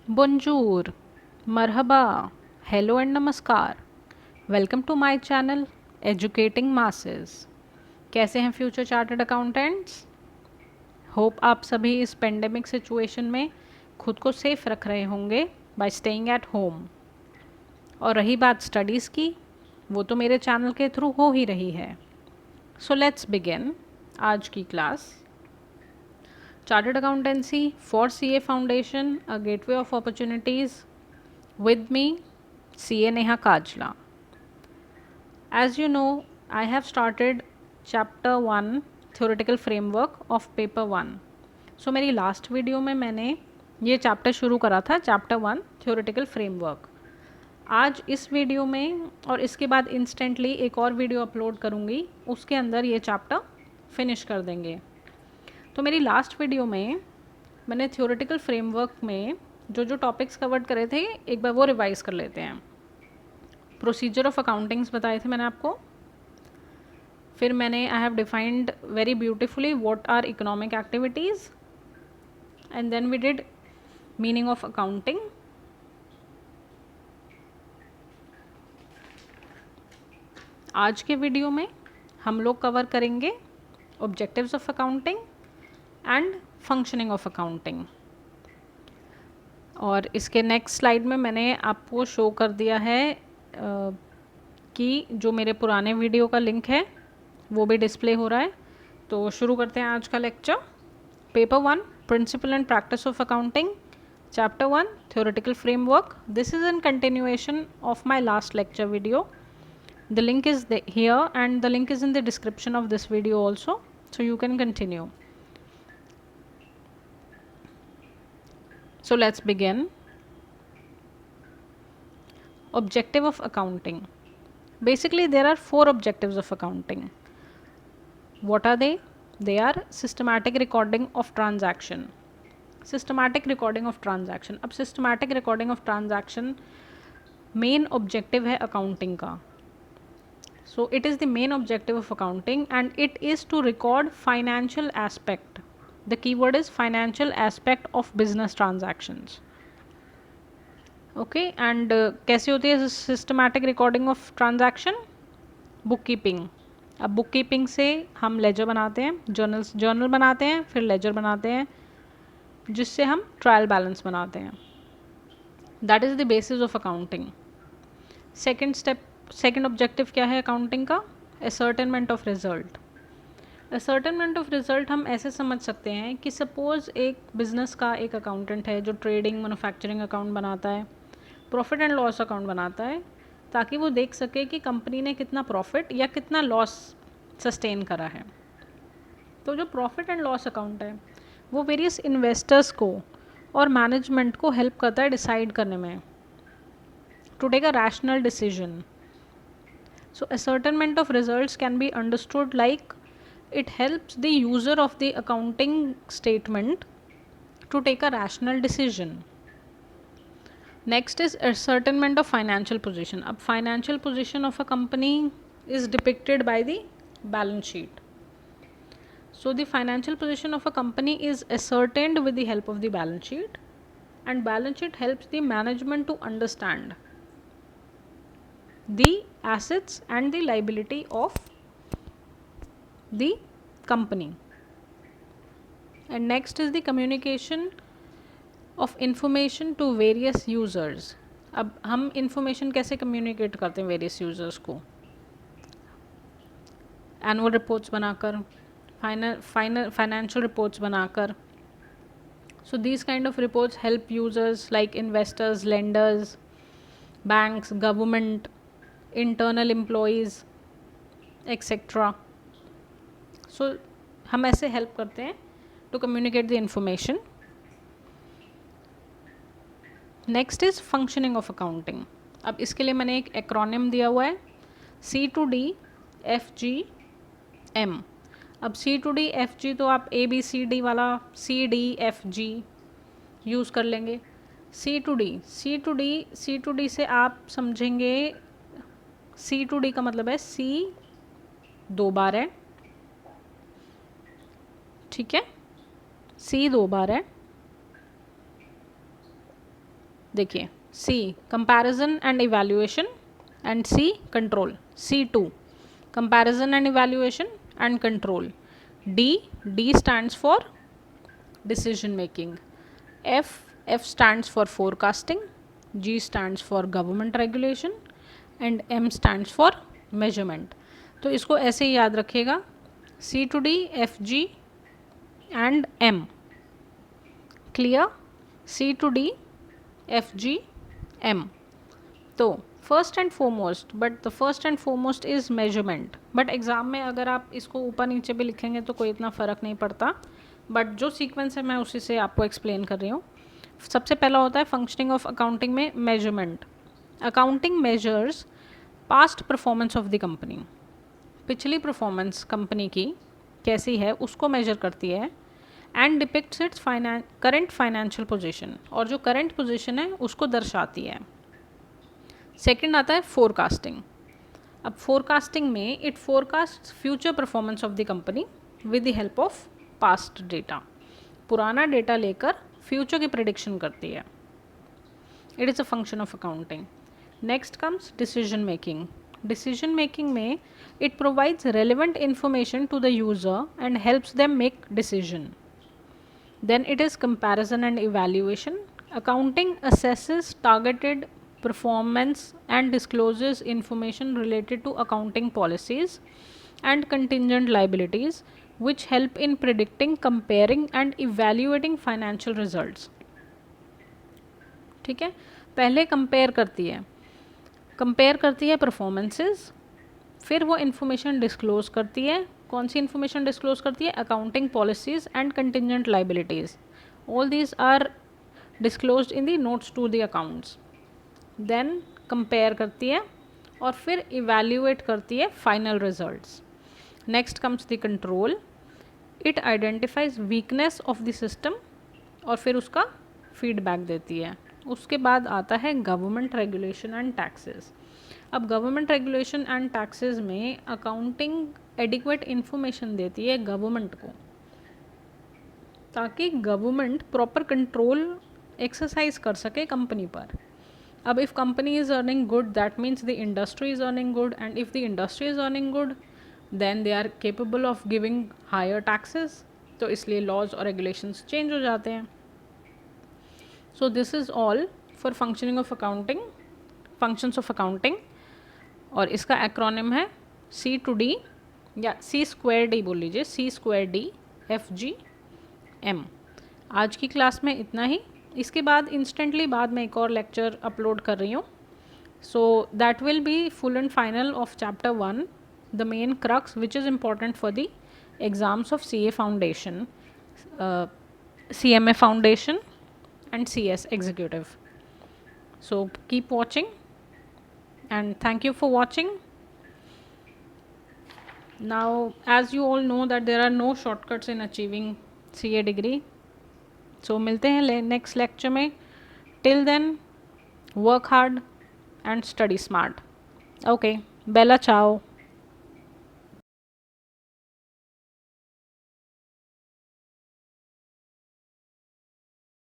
Bonjour, Marhaba, hello and Namaskar. Welcome to my channel Educating Masses. कैसे हैं future chartered accountants? Hope आप सभी इस पेंडेमिक सिचुएशन में खुद को सेफ रख रहे होंगे बाय स्टेइंग एट होम। और रही बात स्टडीज़ की, वो तो मेरे चैनल के थ्रू हो ही रही है। सो लेट्स बिगिन आज की class. Chartered accountancy for CA foundation, a gateway of opportunities with me, CA Neha Kajla. As you know, I have started chapter 1 theoretical framework of paper 1. So मेरी last video में मैंने ये chapter शुरू करा था, chapter 1 theoretical framework. आज इस video में और इसके बाद इंस्टेंटली एक और वीडियो अपलोड करूँगी, उसके अंदर ये चैप्टर फिनिश कर देंगे। तो मेरी लास्ट वीडियो में मैंने थियोरेटिकल फ्रेमवर्क में जो जो टॉपिक्स कवर करे थे एक बार वो रिवाइज कर लेते हैं। प्रोसीजर ऑफ अकाउंटिंग्स बताए थे मैंने आपको। फिर मैंने I have defined very beautifully what are economic activities and then we did meaning of accounting. आज के वीडियो में हम लोग कवर करेंगे objectives of accounting and functioning of accounting. और इसके नेक्स्ट स्लाइड में मैंने आपको शो कर दिया है कि जो मेरे पुराने वीडियो का लिंक है वो भी डिस्प्ले हो रहा है। तो शुरू करते हैं आज का lecture. Paper 1 principle and practice of accounting, chapter 1 theoretical framework. This is in continuation of my last lecture video. The link is here and the link is in the description of this video also, so you can continue. So let's begin. Objective of accounting. Basically there are 4 objectives of accounting. What are they? They are systematic recording of transaction. Systematic recording of transaction. अब systematic recording of transaction main objective है accounting का. So it is the main objective of accounting and it is to record financial aspect. The keyword is financial aspect of business transactions. Okay and कैसे होती है systematic recording of transaction? Book keeping. अब book keeping से हम laser बनाते हैं, journal बनाते हैं, फिर लेजर बनाते हैं, जिससे हम ट्रायल बैलेंस बनाते हैं। That is the basis of accounting. Second objective क्या है अकाउंटिंग का? Ascertainment of result. Ascertainment of result हम ऐसे समझ सकते हैं कि सपोज़ एक बिजनेस का एक अकाउंटेंट है जो ट्रेडिंग मैन्युफैक्चरिंग अकाउंट बनाता है, प्रॉफिट एंड लॉस अकाउंट बनाता है, ताकि वो देख सके कि कंपनी ने कितना प्रॉफिट या कितना लॉस सस्टेन करा है। तो जो प्रॉफिट एंड लॉस अकाउंट है वो वेरियस इन्वेस्टर्स को और मैनेजमेंट को हेल्प करता है डिसाइड करने में, to take a rational decision. So ascertainment of results can be understood like it helps the user of the accounting statement to take a rational decision. Next is ascertainment of financial position. Ab financial position of a company is depicted by the balance sheet. So the financial position of a company is ascertained with the help of the balance sheet, and balance sheet helps the management to understand the assets and the liability of the company. And next is the communication of information to various users. अब हम information कैसे communicate करते हैं various users को? annual reports बनाकर, financial reports बनाकर. So these kind of reports help users like investors, lenders, banks, government, internal employees, etc. सो हम ऐसे हेल्प करते हैं to communicate the information. Next is functioning of accounting. अब इसके लिए मैंने एक एक्रोनिम दिया हुआ है C2D FGM। अब C2D FG तो आप ABCD वाला CDFG यूज़ कर लेंगे। C2D से आप समझेंगे C2D का मतलब है C 2 बार है, ठीक है, C 2 बार है, देखिए C comparison and evaluation and C control, C2 comparison and evaluation and control, D stands for decision making, F stands for forecasting, G stands for government regulation and M stands for measurement. तो इसको ऐसे ही याद रखिएगा, C to D, F G and M. Clear? C to D, F G, M. तो first and foremost, but the first and foremost is measurement. But exam में अगर आप इसको ऊपर नीचे भी लिखेंगे तो कोई इतना फ़र्क नहीं पड़ता, बट जो सीक्वेंस है मैं उसी से आपको एक्सप्लेन कर रही हूँ. सबसे पहला होता है फंक्शनिंग ऑफ अकाउंटिंग में measurement. Accounting measures past performance of the company. पिछली परफॉर्मेंस कंपनी की कैसी है उसको मेजर करती है. And depicts its current financial position, और जो करंट पोजीशन है उसको दर्शाती है. सेकंड आता है फोरकास्टिंग. अब फोरकास्टिंग में it forecast future performance of the company with the help of past data. पुराना डेटा लेकर फ्यूचर की प्रिडिक्शन करती है. It is a function of accounting. Next comes decision making. Decision making में it provides relevant information to the user and helps them make decision. Then it is comparison and evaluation. Accounting assesses targeted performance and discloses information related to accounting policies and contingent liabilities, which help in predicting, comparing and evaluating financial results. ठीक है, पहले compare करती है performances, फिर वो information disclose करती है. कौन सी इन्फॉर्मेशन डिस्क्लोज करती है? Accounting policies and contingent liabilities. All these are disclosed in the notes to the accounts. Then compare करती है और फिर इवैल्यूएट करती है final results. Next comes the control. It identifies weakness of the system और फिर उसका फीडबैक देती है. उसके बाद आता है गवर्नमेंट रेगुलेशन एंड टैक्सेस. अब गवर्नमेंट रेगुलेशन एंड टैक्सेस में अकाउंटिंग एडिक्वेट इन्फॉर्मेशन देती है गवर्नमेंट को, ताकि गवर्नमेंट प्रॉपर कंट्रोल एक्सरसाइज कर सके कंपनी पर. अब if company is earning good that means the industry is earning good, and if the industry is earning good then they are capable of giving higher taxes. तो इसलिए laws और regulations change हो जाते हैं. So this is all for functioning of accounting, functions of accounting. और इसका acronym है C to D या C²D बोल लीजिए, C²D FG M. आज की क्लास में इतना ही. इसके बाद इंस्टेंटली बाद में एक और लेक्चर अपलोड कर रही हूँ. So that will be full and final of chapter 1, the main crux which is important for the exams of CA foundation, CMA foundation and CS executive. So keep watching and thank you for watching. Now as you all know that there are no shortcuts in achieving CA degree. So मिलते हैं next lecture में. Till then work hard and study smart. Okay, bella ciao.